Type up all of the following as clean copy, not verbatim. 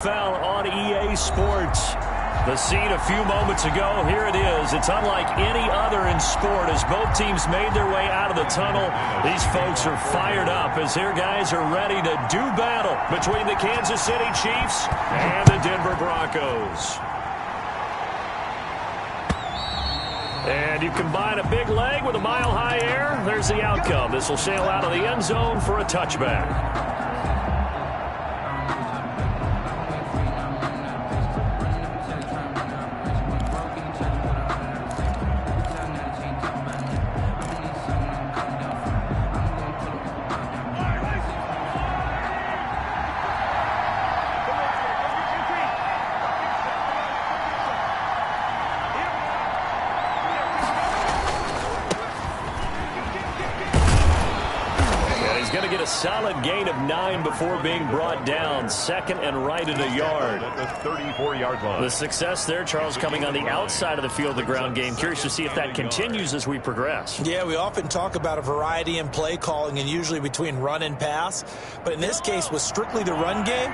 Foul on EA Sports. The scene a few moments ago, here it is. It's unlike any other in sport as both teams made their way out of the tunnel. These folks are fired up as their guys are ready to do battle between the Kansas City Chiefs and the Denver Broncos. And you combine a big leg with a mile-high air, there's the outcome. This will sail out of the end zone for a touchback. Solid gain of 9 before being brought down. Second and right at a yard. At the 34-yard line. The success there, Charles, coming on the outside of the field, the ground game. Curious to see if that continues as we progress. Yeah, we often talk about a variety in play calling and usually between run and pass. But in this case, with strictly the run game,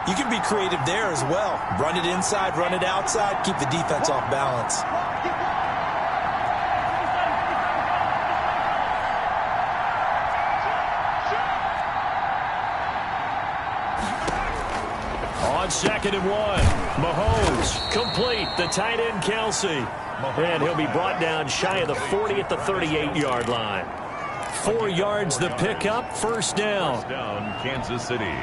you can be creative there as well. Run it inside, run it outside, keep the defense off balance. Second and 1. Mahomes complete. The tight end Kelsey. And he'll be brought down shy of the 40 at the 38-yard line. 4 yards the pickup. First down. First down, Kansas City.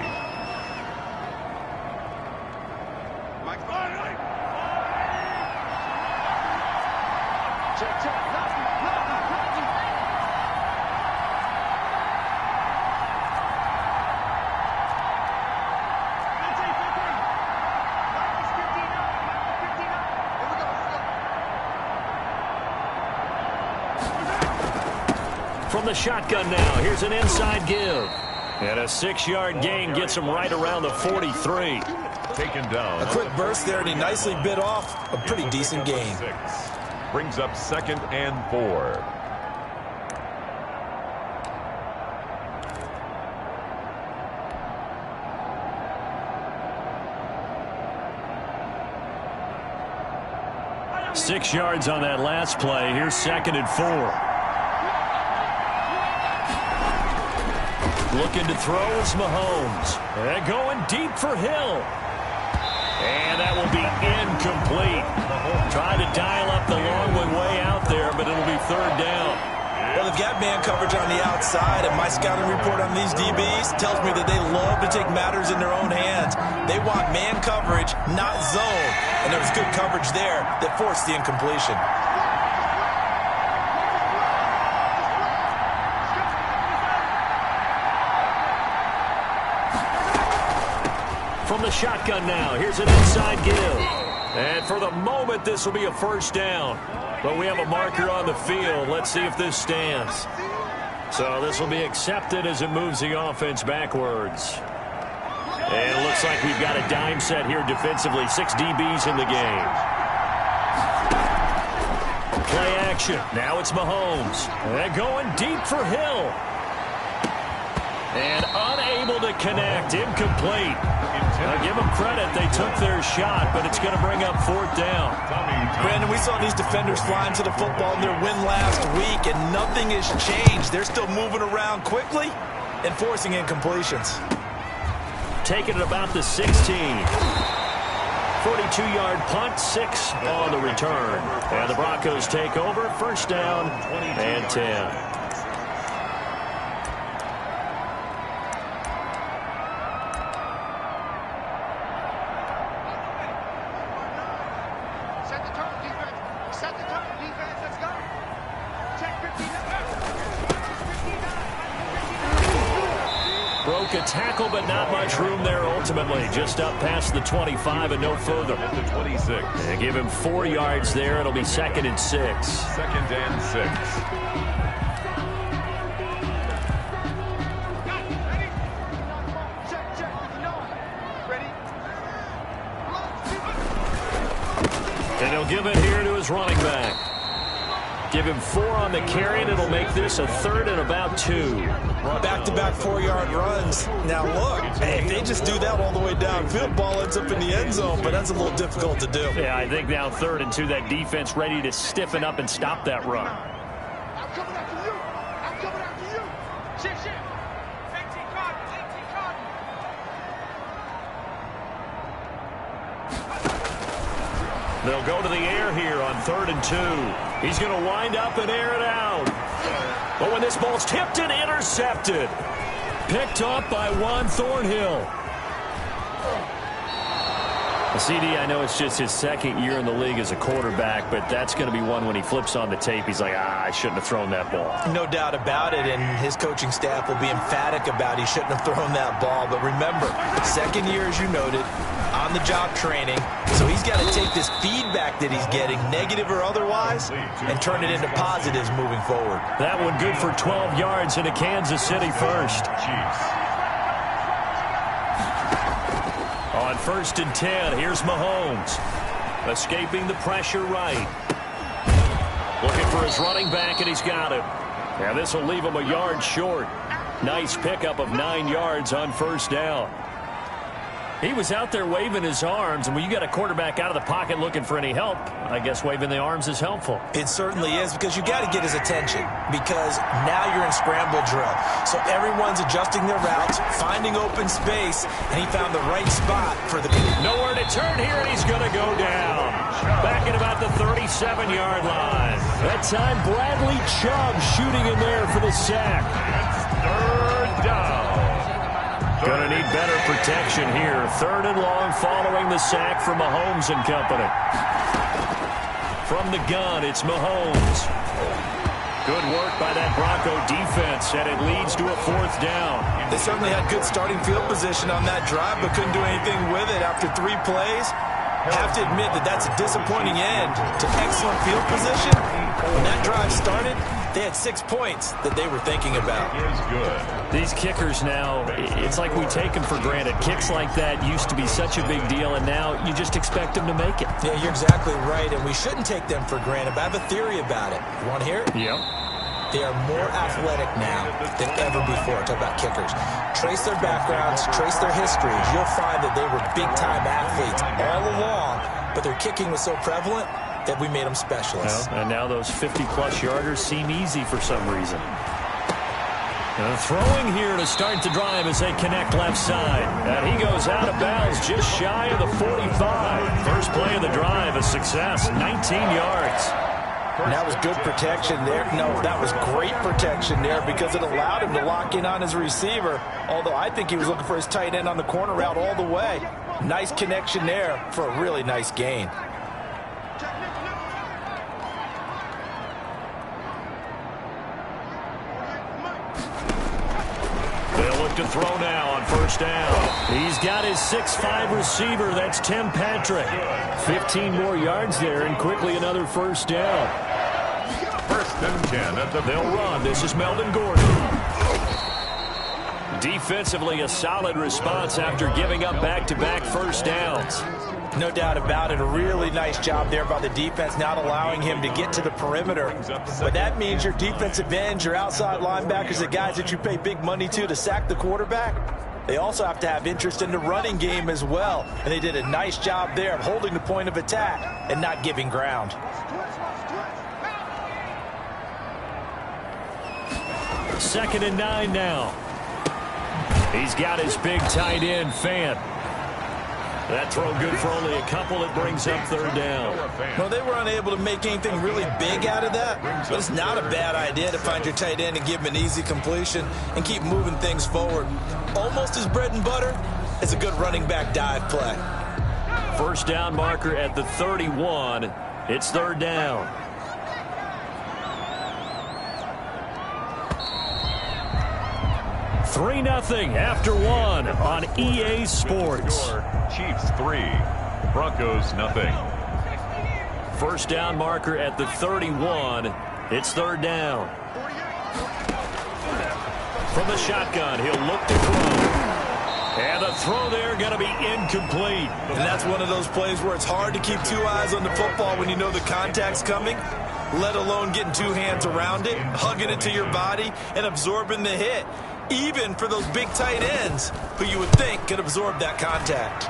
From the shotgun now, here's an inside give. And a 6-yard gain gets him right around the 43. Taken down. A quick burst there, and he nicely bit off a pretty decent gain. Brings up 2nd and 4. Six yards on that last play. Here's 2nd and 4. Looking to throw is Mahomes. And going deep for Hill. And that will be incomplete. Trying to dial up the long one way out there, but it'll be 3rd down. Well, they've got man coverage on the outside, and my scouting report on these DBs tells me that they love to take matters in their own hands. They want man coverage, not zone. And there was good coverage there that forced the incompletion. From the shotgun now, here's an inside give. And for the moment, this will be a first down. But we have a marker on the field. Let's see if this stands. So this will be accepted as it moves the offense backwards. And it looks like we've got a dime set here defensively. 6 DBs in the game. Play action. Now it's Mahomes. And going deep for Hill. And unable to connect. Incomplete. Now give them credit. They took their shot, but it's going to bring up 4th down. Brandon, we saw these defenders flying to the football in their win last week, and nothing has changed. They're still moving around quickly and forcing incompletions. Taking it about the 16. 42-yard punt, 6 on the return. And the Broncos take over. First down and 10. Broke a tackle, but not much room there ultimately. Just up past the 25 and no further. At the 26. And give him 4 yards there. It'll be 2nd and 6. 2nd and 6. And he'll give it here to his running back. Give him 4 on the carry, and it'll make this a 3rd and about 2. Back-to-back 4-yard runs. Now, look, if they just do that all the way downfield, ball ends up in the end zone, but that's a little difficult to do. Yeah, I think now 3rd and 2, that defense ready to stiffen up and stop that run. I'm coming after you. I'm coming after you. Shit. 18 Cotton. They'll go to the air here on 3rd and 2. He's going to wind up and air it out. But when this ball's tipped and intercepted. Picked up by Juan Thornhill. CD, I know it's just his 2nd year in the league as a quarterback, but that's going to be one when he flips on the tape. He's like, I shouldn't have thrown that ball. No doubt about it, and his coaching staff will be emphatic about he shouldn't have thrown that ball. But remember, 2nd year, as you noted, on-the-job training, so he's got to take this feedback that he's getting, negative or otherwise, and turn it into positives moving forward. That one good for 12 yards into Kansas City first. Chiefs. On 1st and 10, here's Mahomes. Escaping the pressure right. Looking for his running back, and he's got it. Now this will leave him a yard short. Nice pickup of 9 yards on 1st down. He was out there waving his arms, and when you got a quarterback out of the pocket looking for any help, I guess waving the arms is helpful. It certainly is, because you got to get his attention, because now you're in scramble drill. So everyone's adjusting their routes, finding open space, and he found the right spot for the... Nowhere to turn here, and he's going to go down. Back at about the 37-yard line. That time, Bradley Chubb shooting in there for the sack. It's 3rd down. Going to need better protection here. 3rd and long following the sack from Mahomes and company. From the gun, it's Mahomes. Good work by that Bronco defense, and it leads to a 4th down. They certainly had good starting field position on that drive, but couldn't do anything with it after 3 plays. Have to admit that that's a disappointing end to excellent field position. When that drive started, they had 6 points that they were thinking about. Is good. These kickers now, it's like we take them for granted. Kicks like that used to be such a big deal, and now you just expect them to make it. Yeah, you're exactly right, and we shouldn't take them for granted, but I have a theory about it. You want to hear it? Yep. They are more athletic now than ever before. Talk about kickers. Trace their backgrounds, trace their histories. You'll find that they were big-time athletes all along, but their kicking was so prevalent that we made them specialists. Well, and now those 50-plus yarders seem easy for some reason. Throwing here to start the drive as they connect left side. And he goes out of bounds just shy of the 45. First play of the drive, a success, 19 yards. And that was good protection there. No, that was great protection there because it allowed him to lock in on his receiver, although I think he was looking for his tight end on the corner route all the way. Nice connection there for a really nice gain. They'll look to throw now on 1st down. He's got his 6'5" receiver. That's Tim Patrick. 15 more yards there, and quickly another 1st down. 1st and 10 at the... They'll run. This is Melvin Gordon. Defensively, a solid response after giving up back-to-back 1st downs. No doubt about it. A really nice job there by the defense, not allowing him to get to the perimeter. But that means your defensive ends, your outside linebackers, the guys that you pay big money to sack the quarterback, they also have to have interest in the running game as well. And they did a nice job there of holding the point of attack and not giving ground. Second and 9 now. He's got his big tight end, Fant. That throw good for only a couple. It brings up 3rd down. Well, they were unable to make anything really big out of that, but it's not a bad idea to find your tight end and give him an easy completion and keep moving things forward. Almost as bread and butter as a good running back dive play. 1st down marker at the 31. It's 3rd down. Three 0 after 1 on EA Sports. Chiefs 3, Broncos 0. 1st down marker at the 31. It's 3rd down. From the shotgun, he'll look to throw. And the throw there going to be incomplete. And that's one of those plays where it's hard to keep 2 eyes on the football when you know the contact's coming. let alone getting two hands around it, hugging it to your body, and absorbing the hit, even for those big tight ends who you would think could absorb that contact.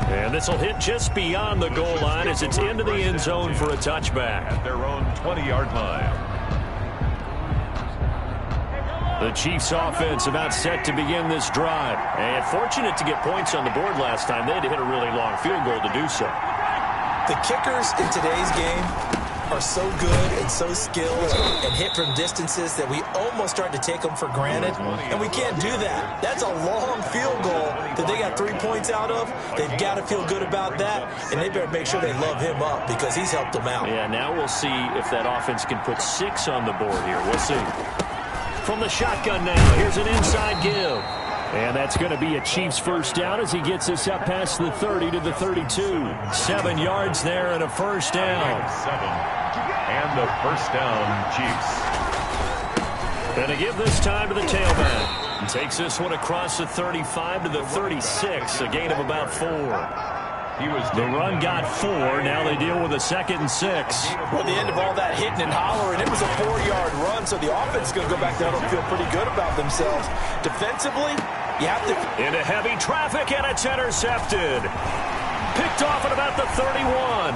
And this will hit just beyond the goal line as it's into the end zone for a touchback. At their own 20-yard line. The Chiefs offense about set to begin this drive. And fortunate to get points on the board last time. They had to hit a really long field goal to do so. The kickers in today's game are so good and so skilled and hit from distances that we almost start to take them for granted, and we can't do that. That's a long field goal that they got 3 points out of. They've got to feel good about that, and they better make sure they love him up because he's helped them out. Yeah, now we'll see if that offense can put 6 on the board here. We'll see. From the shotgun now, here's an inside give. And that's going to be a Chiefs first down as he gets us up past the 30 to the 32. 7 yards there and a first down. 7. And the first down, Chiefs. And to give this time to the tailback. And takes this one across the 35 to the 36, a gain of about 4. The run got 4. Now they deal with a 2nd and 6. Well, the end of all that hitting and hollering, it was a 4-yard run, so the offense is going to go back there and feel pretty good about themselves. Defensively, you have to... Into heavy traffic, and it's intercepted. Picked off at about the 31.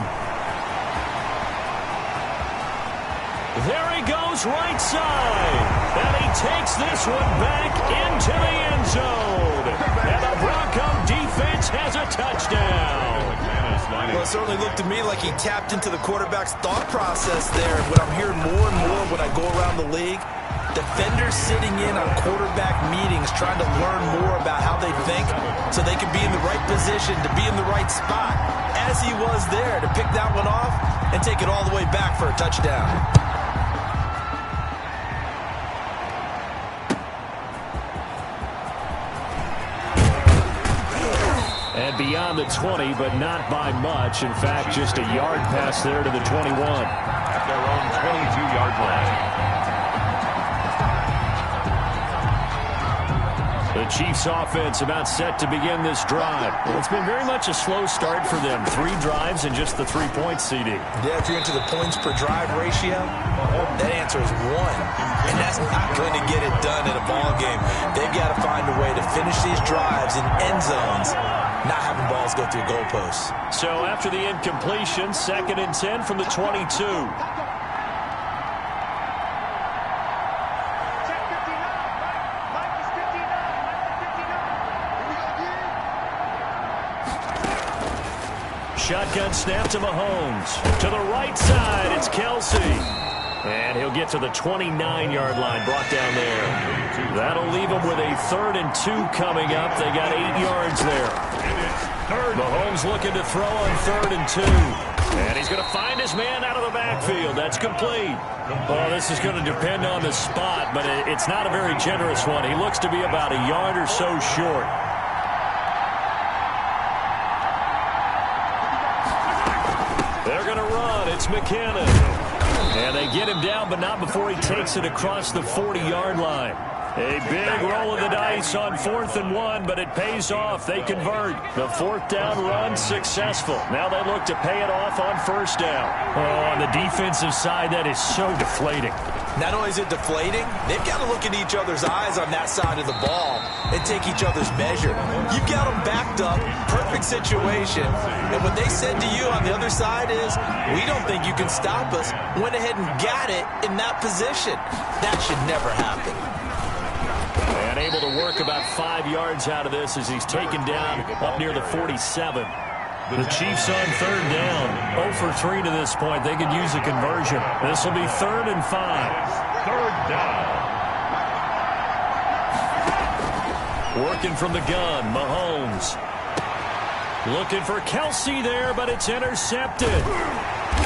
There he goes right side. And he takes this one back into the end zone. And the Bronco defense has a touchdown. Well, it certainly looked to me like he tapped into the quarterback's thought process there. What I'm hearing more and more when I go around the league, defenders sitting in on quarterback meetings trying to learn more about how they think so they can be in the right position to be in the right spot, as he was there to pick that one off and take it all the way back for a touchdown. And beyond the 20, but not by much. In fact, just a yard pass there to the 21. At their own 22-yard line. The Chiefs offense about set to begin this drive. Well, it's been very much a slow start for them. 3 drives and just the 3 points, CD. Yeah, if you're into the points per drive ratio, that answer is 1. And that's not going to get it done in a ball game. They've got to find a way to finish these drives in end zones, not having balls go through goalposts. So after the incompletion, 2nd and 10 from the 22. Shotgun snap to Mahomes. To the right side, it's Kelsey. And he'll get to the 29-yard line, brought down there. That'll leave him with a 3rd and 2 coming up. They got 8 yards there. Mahomes looking to throw on 3rd and 2. And he's going to find his man out of the backfield. That's complete. Well, this is going to depend on the spot, but it's not a very generous one. He looks to be about a yard or so short. They're going to run. It's McKinnon. And they get him down, but not before he takes it across the 40-yard line. A big roll of the dice on 4th and 1, but it pays off. They convert. The 4th down run successful. Now they look to pay it off on 1st down. Oh, on the defensive side, that is so deflating. Not only is it deflating, they've got to look in each other's eyes on that side of the ball and take each other's measure. You've got them backed up, perfect situation, and what they said to you on the other side is, we don't think you can stop us. Went ahead and got it in that position. That should never happen. And able to work about 5 yards out of this as he's taken down up near the 47. The Chiefs on 3rd down. 0 for 3 to this point. They could use a conversion. This will be 3rd and 5. 3rd down. Working from the gun, Mahomes. Looking for Kelsey there, but it's intercepted.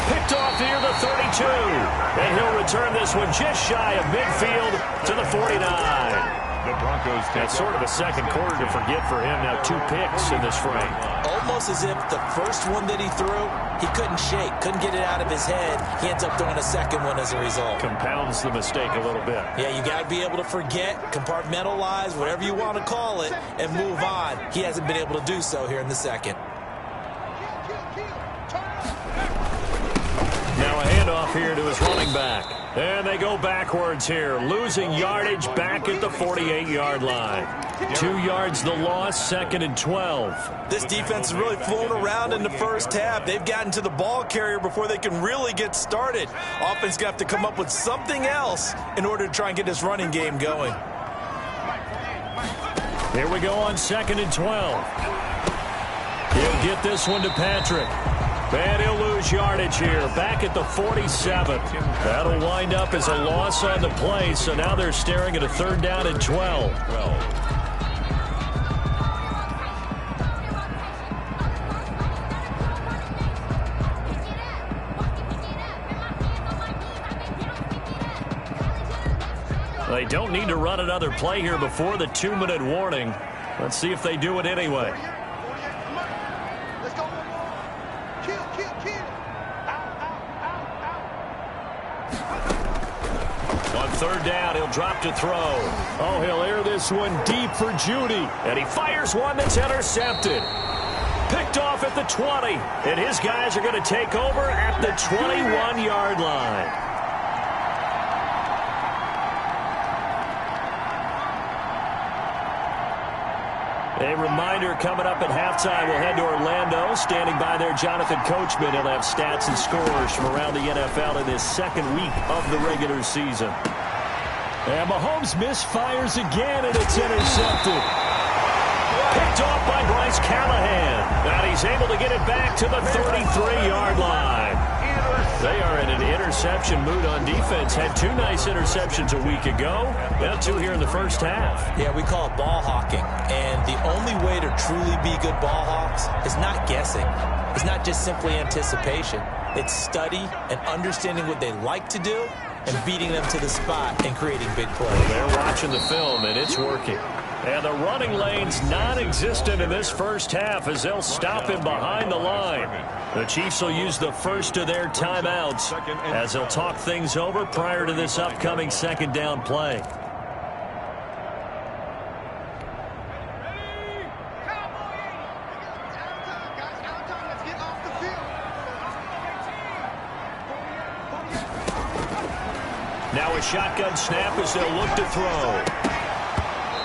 Picked off near the 32. And he'll return this one just shy of midfield to the 49. The Broncos take That's sort of a second quarter to forget for him. Now 2 picks in this frame. Almost as if the first one that he threw, he couldn't shake, couldn't get it out of his head. He ends up throwing a second one as a result. Compounds the mistake a little bit. Yeah, you got to be able to forget, compartmentalize, whatever you want to call it, and move on. He hasn't been able to do so here in the second. handoff here to his running back. And they go backwards here, losing yardage back at the 48-yard line. 2 yards the loss, 2nd and 12. This defense is really flown around in the first half. They've gotten to the ball carrier before they can really get started. Offense going to have to come up with something else in order to try and get this running game going. Here we go on 2nd and 12. He'll get this one to Patrick. And he'll lose yardage here, back at the 47. That'll wind up as a loss on the play, so now they're staring at a 3rd down and 12. They don't need to run another play here before the 2-minute warning. Let's see if they do it anyway. On 3rd down, he'll drop to throw. Oh, he'll air this one deep for Judy. And he fires one that's intercepted. Picked off at the 20. And his guys are going to take over at the 21-yard line. A reminder coming up at halftime, we'll head to Orlando. Standing by there, Jonathan Coachman. He'll have stats and scores from around the NFL in this 2nd week of the regular season. And Mahomes misfires again, and it's intercepted. Picked off by Bryce Callahan. And he's able to get it back to the 33-yard line. They are in an interception mood on defense. Had 2 nice interceptions a week ago. Now 2 here in the first half. Yeah, we call it ball hawking. And the only way to truly be good ball hawks is not guessing. It's not just simply anticipation. It's study and understanding what they like to do and beating them to the spot and creating big plays. They're watching the film, and it's working. And the running lane's non-existent in this first half as they'll stop him behind the line. The Chiefs will use the first of their timeouts as they'll talk things over prior to this upcoming 2nd down play. Now a shotgun snap as they'll look to throw.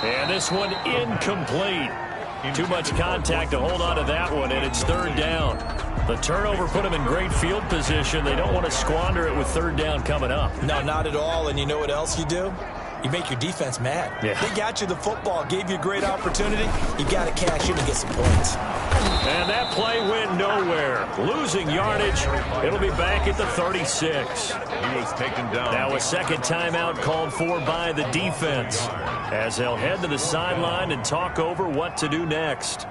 And this one incomplete. Too much contact to hold on to that one, and it's 3rd down. The turnover put them in great field position. They don't want to squander it with 3rd down coming up. No, not at all. And you know what else you do? You make your defense mad. Yeah. They got you the football, gave you a great opportunity. You got to cash in and get some points. And that play went nowhere. Losing yardage. It'll be back at the 36. He was taken down. Now a 2nd timeout called for by the defense as they'll head to the sideline and talk over what to do next.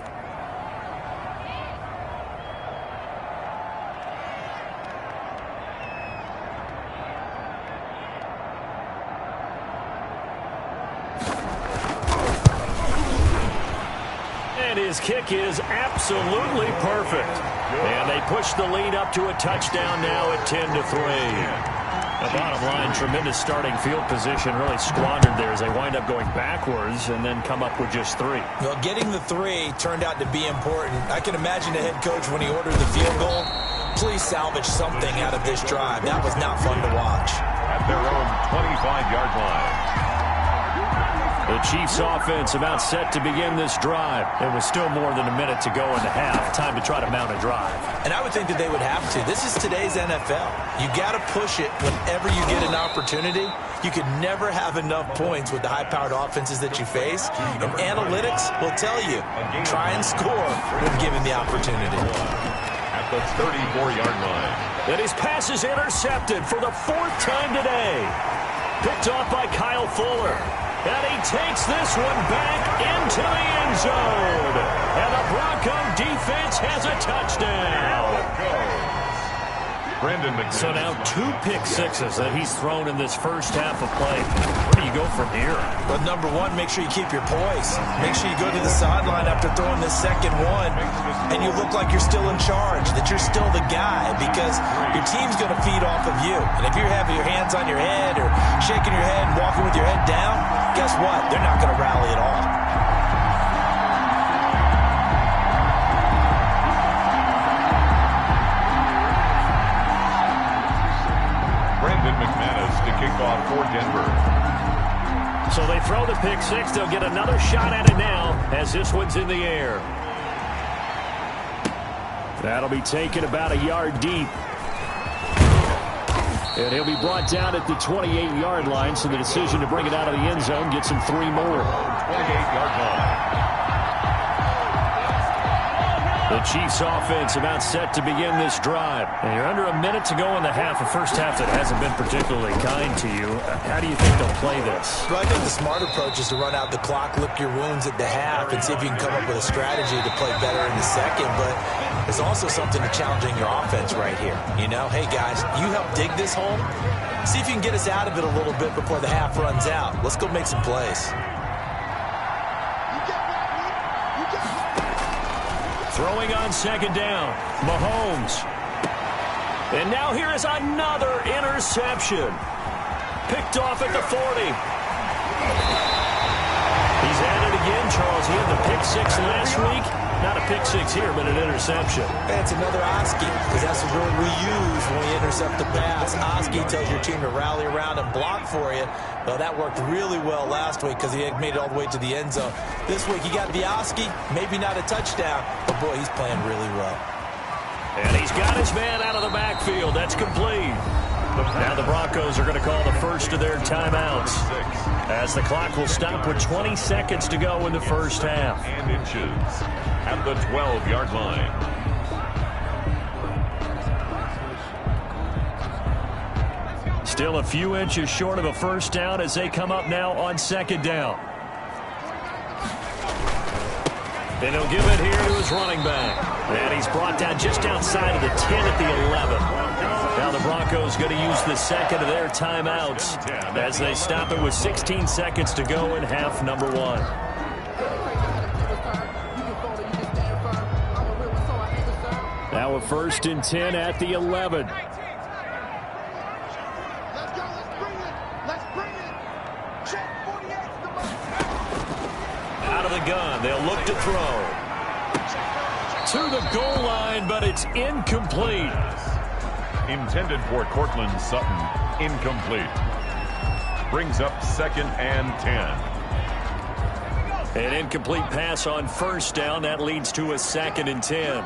His kick is absolutely perfect. And they push the lead up to a touchdown now at 10-3. The bottom line, tremendous starting field position, really squandered there as they wind up going backwards and then come up with just 3. Well, getting the 3 turned out to be important. I can imagine the head coach when he ordered the field goal. Please salvage something out of this drive. That was not fun to watch. At their own 25-yard line. The Chiefs offense about set to begin this drive. It was still more than a minute to go in the half. Time to try to mount a drive. And I would think that they would have to. This is today's NFL. You got to push it whenever you get an opportunity. You could never have enough points with the high-powered offenses that you face. And analytics will tell you, try and score when given the opportunity. At the 34-yard line. And his pass is intercepted for the 4th time today. Picked off by Kyle Fuller. And he takes this one back into the end zone. And the Bronco defense has a touchdown. Brandon McManus. So now 2 pick-sixes that he's thrown in this first half of play. Where do you go from here? Well, number 1, make sure you keep your poise. Make sure you go to the sideline after throwing the 2nd one, and you look like you're still in charge, that you're still the guy, because your team's going to feed off of you. And if you're having your hands on your head or shaking your head and walking with your head down, guess what? They're not going to rally at all. throw the pick six. They'll get another shot at it now as this one's in the air. That'll be taken about a yard deep. And he'll be brought down at the 28-yard line, so the decision to bring it out of the end zone gets him 3 more. 28-yard line. The Chiefs offense about set to begin this drive. And you're under a minute to go in the half, a first half that hasn't been particularly kind to you. How do you think they'll play this? Well, I think the smart approach is to run out the clock, lick your wounds at the half, and see if you can come up with a strategy to play better in the second. But there's also something to challenging your offense right here. You know, hey, guys, you help dig this hole. See if you can get us out of it a little bit before the half runs out. Let's go make some plays. Throwing on second down, Mahomes. And now here is another interception. Picked off at the 40. He's at it again, Charles. He had the pick six last week. Not a pick six here, but an interception. That's another Oski, because that's the word we use when we intercept the pass. Oski tells your team to rally around and block for you. Well, that worked really well last week because he had made it all the way to the end zone. This week, he got the Oski, maybe not a touchdown, but boy, he's playing really well. And he's got his man out of the backfield. That's complete. Now the Broncos are going to call the first of their timeouts, as the clock will stop with 20 seconds to go in the first half. And inches at the 12-yard line. Still a few inches short of a first down as they come up now on second down. And he'll give it here to his running back. And he's brought down just outside of the 10 at the 11. Now the Broncos going to use the second of their timeouts as they stop it with 16 seconds to go in half number 1. Now a 1st and 10 at the 11. Let's go. Let's bring it. Check 48's the mark. Out of the gun. They'll look to throw. To the goal line, but it's incomplete. Intended for Cortland Sutton. Incomplete. Brings up 2nd and 10. An incomplete pass on first down. That leads to a 2nd and 10.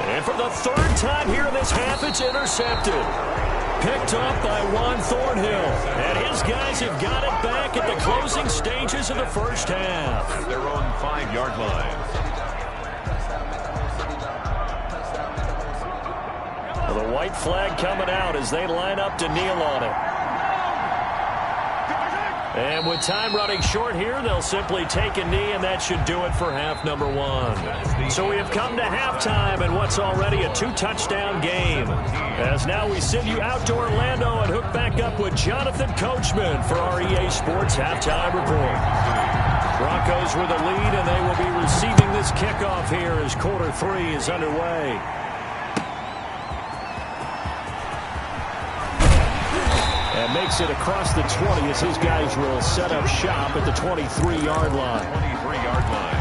And for the 3rd time here in this half, it's intercepted. Picked off by Juan Thornhill. And his guys have got it back at the closing stages of the first half. At their own 5-yard line. Well, the white flag coming out as they line up to kneel on it. And with time running short here, they'll simply take a knee, and that should do it for half number 1. So we have come to halftime in what's already a 2-touchdown game. As now we send you out to Orlando and hook back up with Jonathan Coachman for our EA Sports Halftime Report. Broncos with the lead, and they will be receiving this kickoff here as quarter 3 is underway. And makes it across the 20 as his guys will set up shop at the 23-yard line. 23-yard line.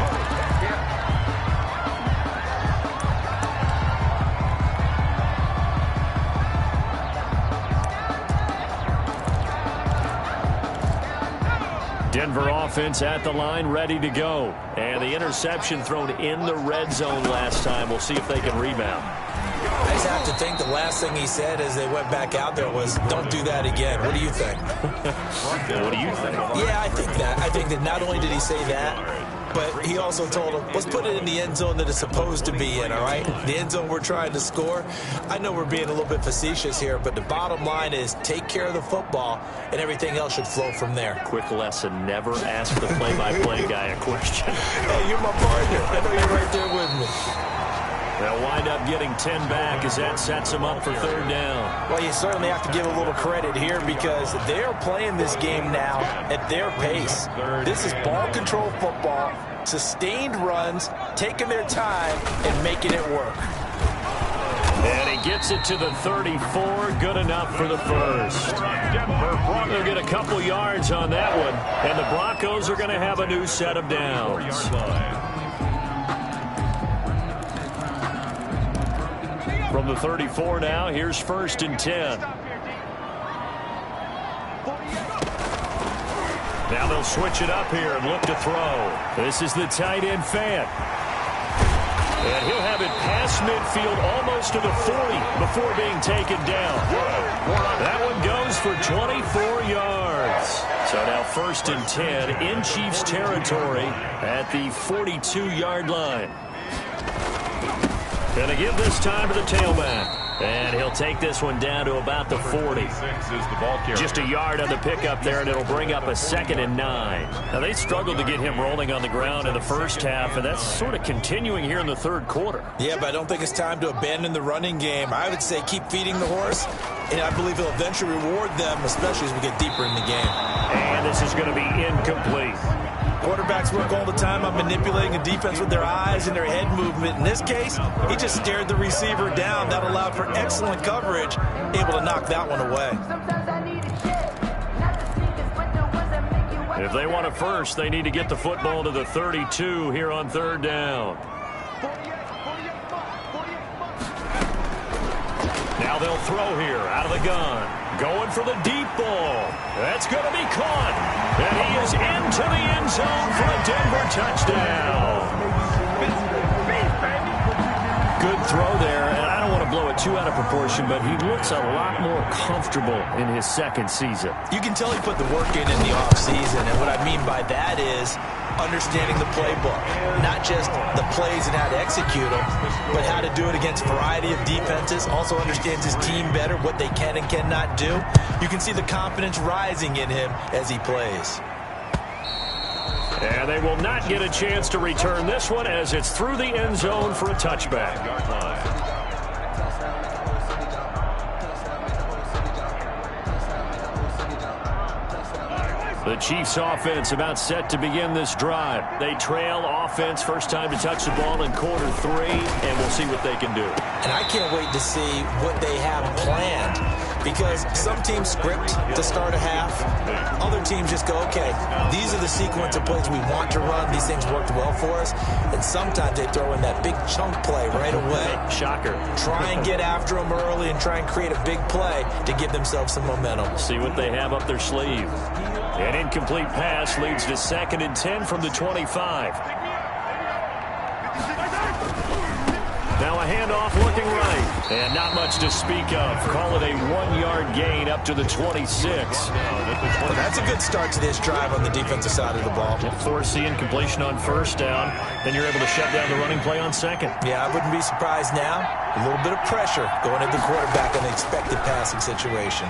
Denver offense at the line, ready to go. And the interception thrown in the red zone last time. We'll see if they can rebound. I just have to think the last thing he said as they went back out there was, don't do that again. What do you think? What do you think? Yeah, I think that. I think that not only did he say that, but he also told him, let's put it in the end zone that it's supposed to be in, all right? The end zone we're trying to score. I know we're being a little bit facetious here, but the bottom line is take care of the football, and everything else should flow from there. Quick lesson, never ask the play-by-play guy a question. Hey, you're my partner. I know you're right there with me. They'll wind up getting 10 back as that sets them up for 3rd down. Well, you certainly have to give a little credit here because they're playing this game now at their pace. This is ball control football, sustained runs, taking their time, and making it work. And he gets it to the 34, good enough for the first. They'll get a couple yards on that one, and the Broncos are going to have a new set of downs. From the 34 now, here's 1st and 10. Now they'll switch it up here and look to throw. This is the tight end Fant. And he'll have it past midfield almost to the 40 before being taken down. That one goes for 24 yards. So now 1st and 10 in Chiefs territory at the 42-yard line. Going to give this time to the tailback. And he'll take this one down to about the 40. Just a yard on the pickup there, and it'll bring up a 2nd and 9. Now, they struggled to get him rolling on the ground in the first half, and that's sort of continuing here in the third quarter. Yeah, but I don't think it's time to abandon the running game. I would say keep feeding the horse, and I believe he'll eventually reward them, especially as we get deeper in the game. And this is going to be incomplete. Quarterbacks work all the time on manipulating a defense with their eyes and their head movement. In this case, he just stared the receiver down. That allowed for excellent coverage, able to knock that one away. If they want a first, they need to get the football to the 32 here on 3rd down. Now they'll throw here out of the gun. Going for the deep ball. That's going to be caught. And he is into the end zone for a Denver touchdown. Good throw there. And I don't want to blow it too out of proportion, but he looks a lot more comfortable in his 2nd season. You can tell he put the work in the offseason. And what I mean by that is understanding the playbook. Not just the plays and how to execute them, but how to do it against a variety of defenses. Also understands his team better, what they can and cannot do. You can see the confidence rising in him as he plays. And they will not get a chance to return this one as it's through the end zone for a touchback. The Chiefs offense about set to begin this drive. They trail offense, first time to touch the ball in quarter 3, and we'll see what they can do. And I can't wait to see what they have planned, because some teams script to start a half. Other teams just go, okay, these are the sequence of plays we want to run. These things worked well for us. And sometimes they throw in that big chunk play right away. Shocker. Try and get after them early and try and create a big play to give themselves some momentum. See what they have up their sleeve. An incomplete pass leads to 2nd and 10 from the 25. Now a handoff looking right. And not much to speak of. Call it a 1-yard gain up to the 26. Well, that's a good start to this drive on the defensive side of the ball. Foreseeing completion on 1st down. Then you're able to shut down the running play on 2nd. Yeah, I wouldn't be surprised now. A little bit of pressure going at the quarterback on the expected passing situation.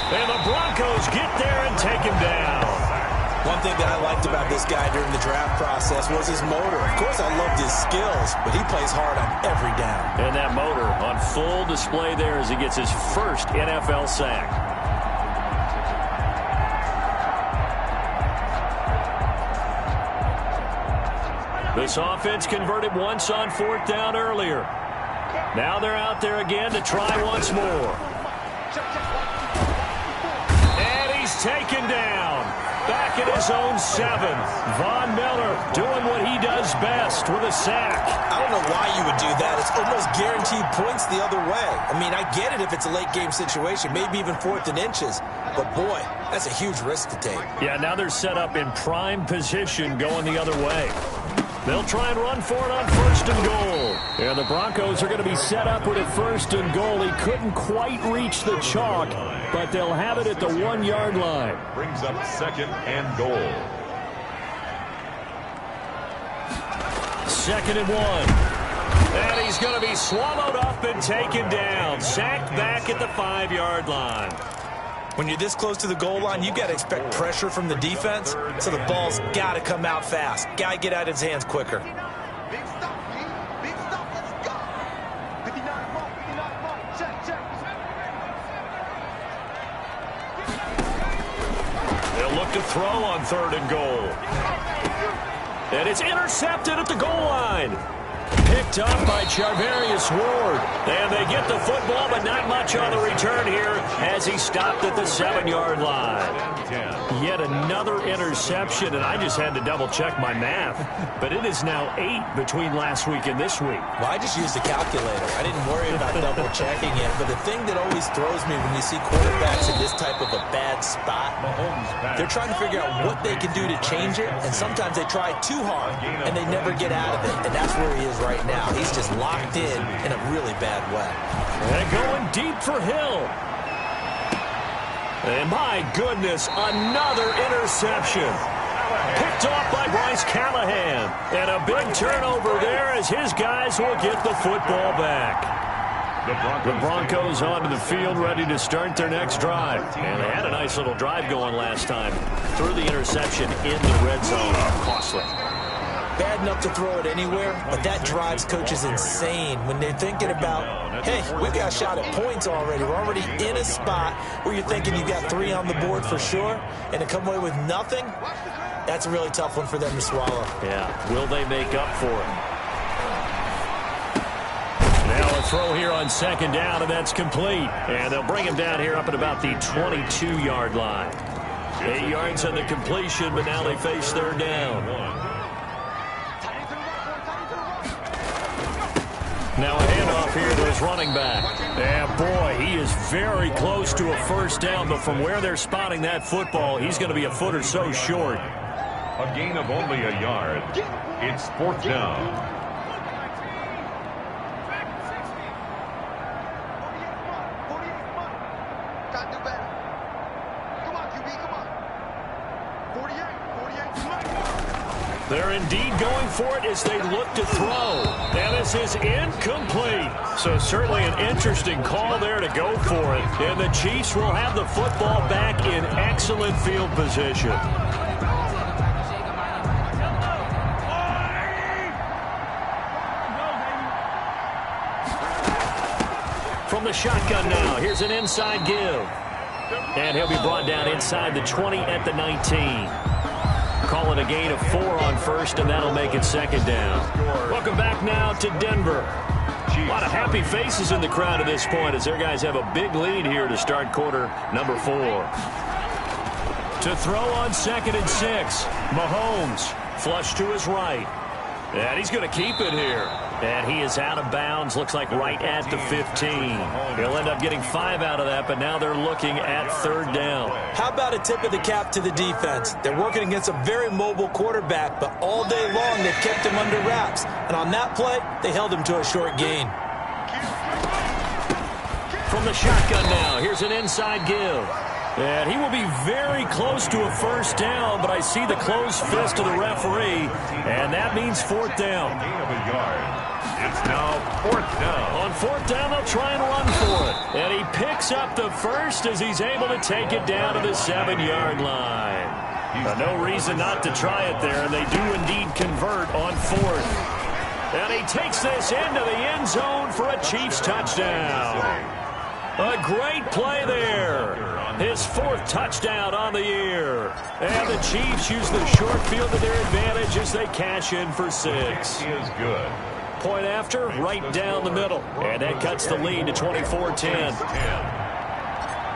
And the Broncos get there and take him down. One thing that I liked about this guy during the draft process was his motor. Of course, I loved his skills, but he plays hard on every down. And that motor on full display there as he gets his first NFL sack. This offense converted once on 4th down earlier. Now they're out there again to try once more. And he's taken down. Back at his own 7. Von Miller doing what he does best with a sack. I don't know why you would do that. It's almost guaranteed points the other way. I mean, I get it if it's a late game situation, maybe even 4th and inches. But, boy, that's a huge risk to take. Yeah, now they're set up in prime position going the other way. They'll try and run for it on 1st and goal. And the Broncos are going to be set up with a 1st and goal. He couldn't quite reach the chalk, but they'll have it at the 1-yard line. Brings up 2nd and goal. 2nd and 1. And he's going to be swallowed up and taken down. Sacked back at the 5-yard line. When you're this close to the goal line, you got to expect pressure from the defense, so the ball's got to come out fast. Got to get out of his hands quicker. Big stop, G. Big stop. Let's go. 59 ball, 59 ball. Check, check. They'll look to throw on 3rd and goal. And it's intercepted at the goal line. Picked up by Charvarius Ward. And they get the football, but not much on the return here as he stopped at the 7-yard line. Yet another interception, and I just had to double-check my math. But it is now 8 between last week and this week. Well, I just used a calculator. I didn't worry about double-checking it. But the thing that always throws me when you see quarterbacks in this type of a bad spot, they're trying to figure out what they can do to change it, and sometimes they try too hard, and they never get out of it. And that's where he is right now. He's just locked in a really bad way. And going deep for Hill. And my goodness, another interception. Picked off by Bryce Callahan. And a big turnover there as his guys will get the football back. The Broncos onto the field ready to start their next drive. And they had a nice little drive going last time. Threw the interception in the red zone. Costly. Bad enough to throw it anywhere, but that drives coaches insane when they're thinking about, hey, we've got a shot at points already. We're already in a spot where you're thinking you've got 3 on the board for sure, and to come away with nothing, that's a really tough one for them to swallow. Yeah, will they make up for it? Now a throw here on 2nd down, and that's complete. And they'll bring him down here up at about the 22-yard line. 8 yards on the completion, but now they face 3rd down. Now a handoff here to his running back. And boy, he is very close to a 1st down, but from where they're spotting that football, he's going to be a foot or so short. A gain of only a yard. It's 4th down. They're indeed going for it as they look to throw. And this is incomplete. So certainly an interesting call there to go for it. And the Chiefs will have the football back in excellent field position. From the shotgun now, here's an inside give. And he'll be brought down inside the 20 at the 19. Call it a gain of 4 on 1st, and that'll make it 2nd down. Welcome back now to Denver. A lot of happy faces in the crowd at this point as their guys have a big lead here to start quarter number 4. To throw on 2nd and 6. Mahomes flush to his right. And he's going to keep it here. And he is out of bounds, looks like right at the 15. He'll end up getting 5 out of that, but now they're looking at 3rd down. How about a tip of the cap to the defense? They're working against a very mobile quarterback, but all day long they've kept him under wraps. And on that play, they held him to a short gain. From the shotgun now, here's an inside give. And he will be very close to a 1st down, but I see the closed fist of the referee, and that means 4th down. Gain of a yard. It's now 4th down. On 4th down, they'll try and run for it. And he picks up the 1st as he's able to take it down to the 7-yard line. No reason not to try it there, and they do indeed convert on 4th. And he takes this into the end zone for a Chiefs touchdown. A great play there. His 4th touchdown on the year. And the Chiefs use the short field to their advantage as they cash in for 6. He is good. Point after, right down the middle. And that cuts the lead to 24-10.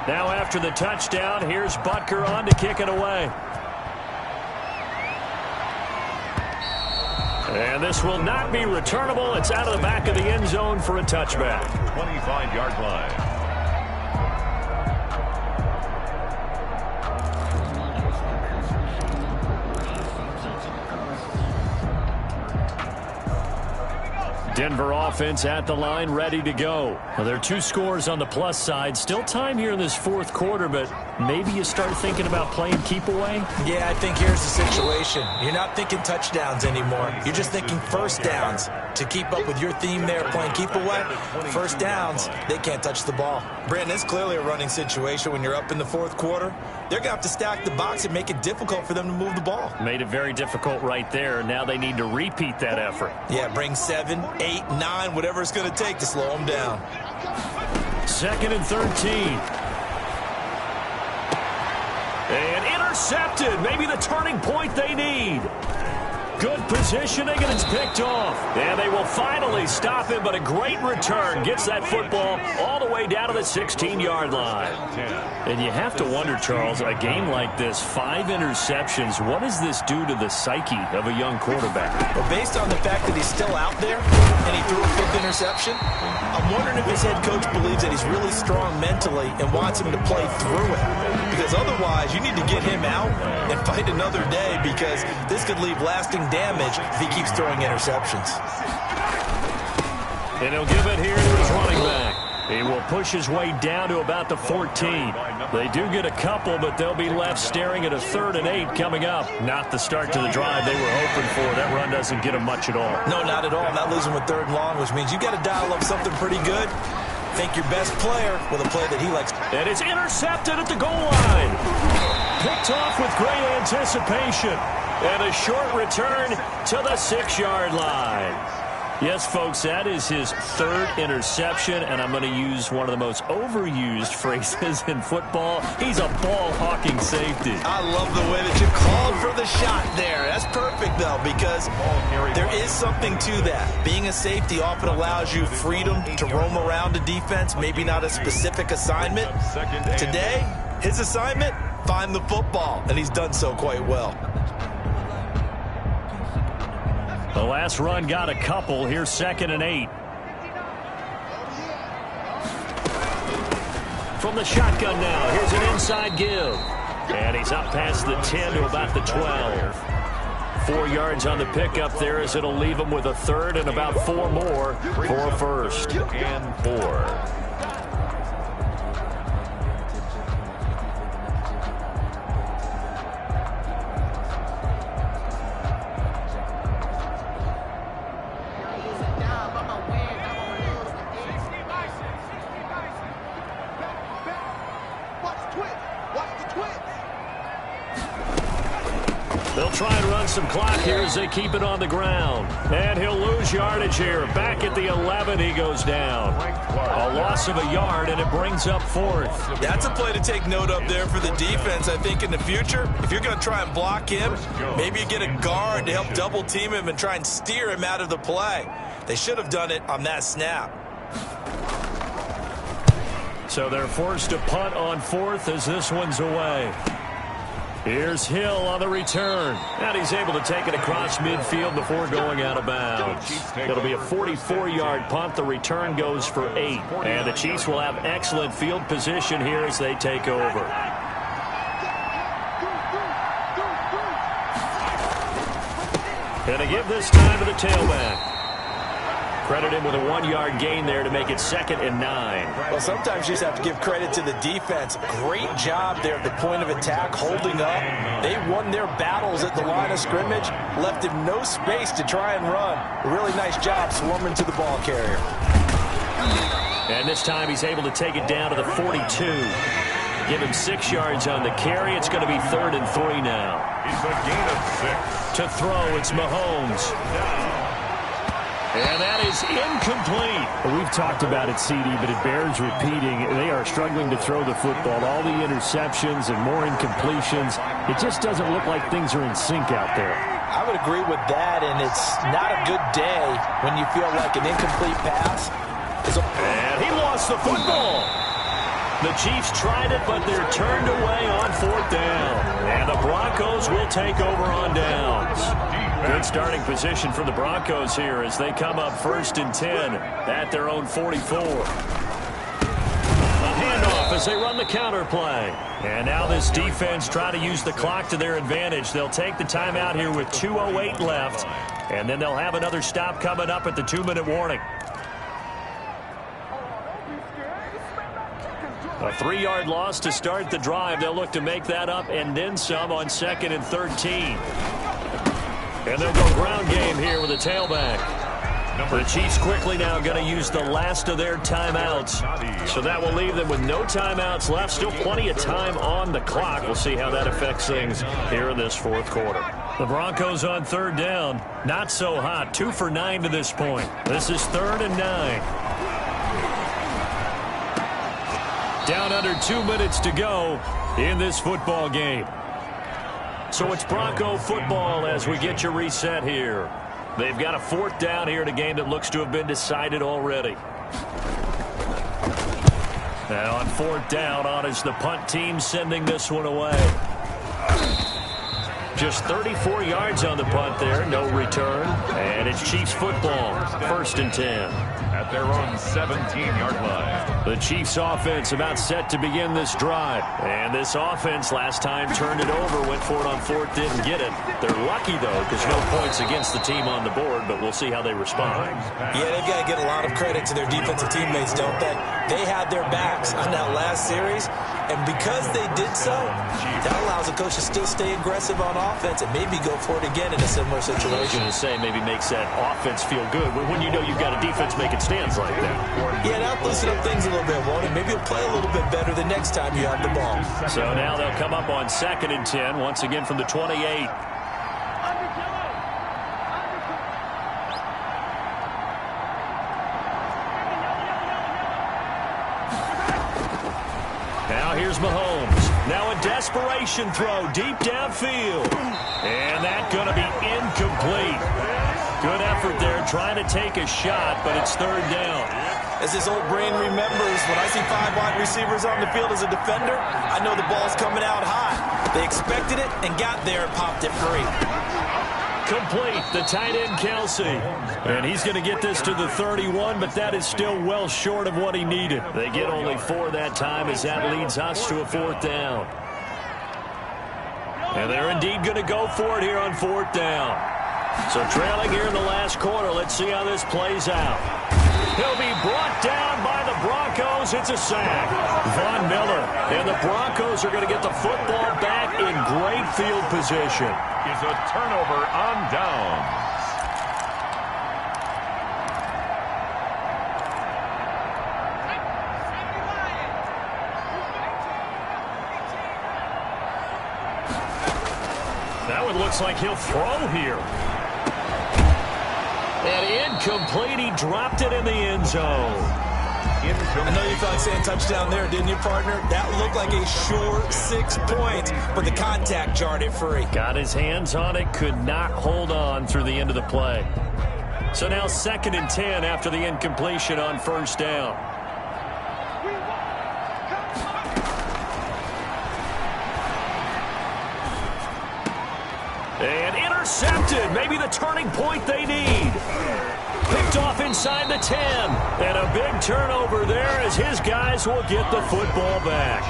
Now after the touchdown, here's Butker on to kick it away. And this will not be returnable. It's out of the back of the end zone for a touchback. 25-yard line. Denver offense at the line, ready to go. Well, there are 2 scores on the plus side. Still time here in this 4th quarter, but maybe you start thinking about playing keep away? Yeah, I think here's the situation. You're not thinking touchdowns anymore. You're just thinking 1st downs. To keep up with your theme there, playing keep away, 1st downs, they can't touch the ball. Brandon, it's clearly a running situation when you're up in the 4th quarter. They're going to have to stack the box and make it difficult for them to move the ball. Made it very difficult right there. Now they need to repeat that effort. Yeah, bring 7, 8, 9, whatever it's going to take to slow them down. 2nd and 13. And intercepted. Maybe the turning point they need. Good positioning, and it's picked off. And they will finally stop him, but a great return. Gets that football all the way down to the 16-yard line. And you have to wonder, Charles, a game like this, 5 interceptions, what does this do to the psyche of a young quarterback? Well, based on the fact that he's still out there and he threw a 5th interception, I'm wondering if his head coach believes that he's really strong mentally and wants him to play through it. Because otherwise, you need to get him out and fight another day, because this could leave lasting damage if he keeps throwing interceptions. And he'll give it here to his running back. He will push his way down to about the 14. They do get a couple, but they'll be left staring at a 3rd and 8 coming up. Not the start to the drive they were hoping for. That run doesn't get them much at all. No, not at all. Not losing with 3rd and long, which means you got to dial up something pretty good. Think your best player with a play that he likes. And it's intercepted at the goal line. Picked off with great anticipation. And a short return to the 6-yard line. Yes, folks, that is his 3rd interception, and I'm going to use one of the most overused phrases in football. He's a ball-hawking safety. I love the way that you called for the shot there. That's perfect, though, because there is something to that. Being a safety often allows you freedom to roam around a defense, maybe not a specific assignment. Today, his assignment, find the football, and he's done so quite well. The last run got a couple. Here's 2nd and 8. From the shotgun now, here's an inside give. And he's up past the 10 to about the 12. 4 yards on the pickup there, as it'll leave him with a 3rd and about 4 more for a 1st and 4. They'll try and run some clock here as they keep it on the ground. And he'll lose yardage here. Back at the 11, he goes down. A loss of a yard, and it brings up 4th. That's a play to take note of there for the defense, I think, in the future. If you're going to try and block him, maybe you get a guard to help double-team him and try and steer him out of the play. They should have done it on that snap. So they're forced to punt on 4th as this one's away. Here's Hill on the return. And he's able to take it across midfield before going out of bounds. It'll be a 44-yard punt. The return goes for 8. And the Chiefs will have excellent field position here as they take over. And they give this time to the tailback. Credit him with a 1-yard gain there to make it 2nd and 9. Well, sometimes you just have to give credit to the defense. Great job there at the point of attack, holding up. They won their battles at the line of scrimmage, left him no space to try and run. A really nice job swarming to the ball carrier. And this time he's able to take it down to the 42. Give him 6 yards on the carry. It's going to be 3rd and 3 now. It's a gain of 6. To throw, it's Mahomes. And that is incomplete. We've talked about it, CD, but it bears repeating. They are struggling to throw the football. All the interceptions and more incompletions. It just doesn't look like things are in sync out there. I would agree with that, and it's not a good day when you feel like an incomplete pass. And he lost the football. The Chiefs tried it, but they're turned away on 4th down. And the Broncos will take over on downs. Good starting position for the Broncos here as they come up 1st and 10 at their own 44. A handoff as they run the counter play. And now this defense trying to use the clock to their advantage. They'll take the timeout here with 2:08 left. And then they'll have another stop coming up at the 2-minute warning. A 3-yard loss to start the drive. They'll look to make that up and then some on 2nd and 13. And they'll go ground game here with a tailback. The Chiefs quickly now going to use the last of their timeouts. So that will leave them with no timeouts left. Still plenty of time on the clock. We'll see how that affects things here in this 4th quarter. The Broncos on 3rd down. Not so hot. 2 for 9 to this point. This is 3rd and 9. Down under 2 minutes to go in this football game. So it's Bronco football as we get you reset here. They've got a 4th down here in a game that looks to have been decided already. Now on 4th down, on is the punt team sending this one away. Just 34 yards on the punt there, no return. And it's Chiefs football, 1st and 10. At their own 17-yard line. The Chiefs offense about set to begin this drive. And this offense last time turned it over, went for it on 4th, didn't get it. They're lucky, though, because no points against the team on the board, but we'll see how they respond. Yeah, they've got to get a lot of credit to their defensive teammates, don't they? They had their backs on that last series, and because they did so, that allows the coach to still stay aggressive on offense and maybe go for it again in a similar situation. I was going to say maybe makes that offense feel good when you know you've got a defense making stands like that. Yeah, that'll loosen up things a little bit, won't it? Maybe you'll play a little bit better the next time you have the ball. So now they'll come up on 2nd and 10, once again from the 28. Now here's Mahomes. Now a desperation throw deep downfield. And that's going to be incomplete. Good effort there trying to take a shot, but it's 3rd down. As his old brain remembers, when I see 5 wide receivers on the field as a defender, I know the ball's coming out hot. They expected it and got there and popped it free. Complete, the tight end Kelsey. And he's going to get this to the 31, but that is still well short of what he needed. They get only 4 that time as that leads us to a 4th down. And they're indeed going to go for it here on 4th down. So trailing here in the last quarter, let's see how this plays out. He'll be brought down by the Broncos. It's a sack. Von Miller. And the Broncos are going to get the football back in great field position. Is a turnover on downs. That one looks like he'll throw here. And incomplete. He dropped it in the end zone. I know you felt like saying touchdown there, didn't you, partner? That looked like a sure 6 points, but the contact jarred it free. Got his hands on it, could not hold on through the end of the play. So now 2nd and 10 after the incompletion on 1st down. And intercepted. Maybe the turning point they need. Picked off inside the 10. And a big turnover there as his guys will get the football back.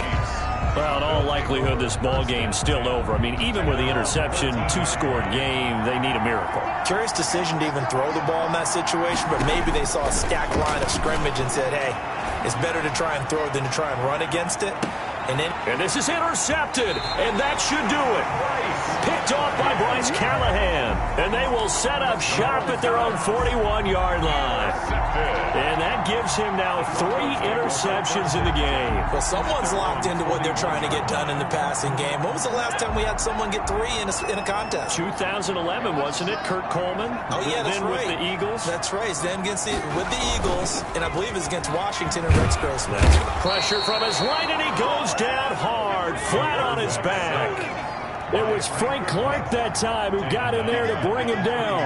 Well, in all likelihood, this ball game's still over. I mean, even with the interception, 2-score game, they need a miracle. Curious decision to even throw the ball in that situation, but maybe they saw a stacked line of scrimmage and said, hey, it's better to try and throw than to try and run against it. And this is intercepted, and that should do it. Picked off by Bryce Callahan, and they will set up shop at their own 41-yard line. And that gives him now 3 interceptions in the game. Well, someone's locked into what they're trying to get done in the passing game. When was the last time we had someone get 3 in a contest? 2011, wasn't it? Kurt Coleman? Oh, yeah, that's then right. With the Eagles? That's right. Then with the Eagles, and I believe it's against Washington and Rex Grossman. Pressure from his right, and he goes down hard, flat on his back. It was Frank Clark that time who got in there to bring him down.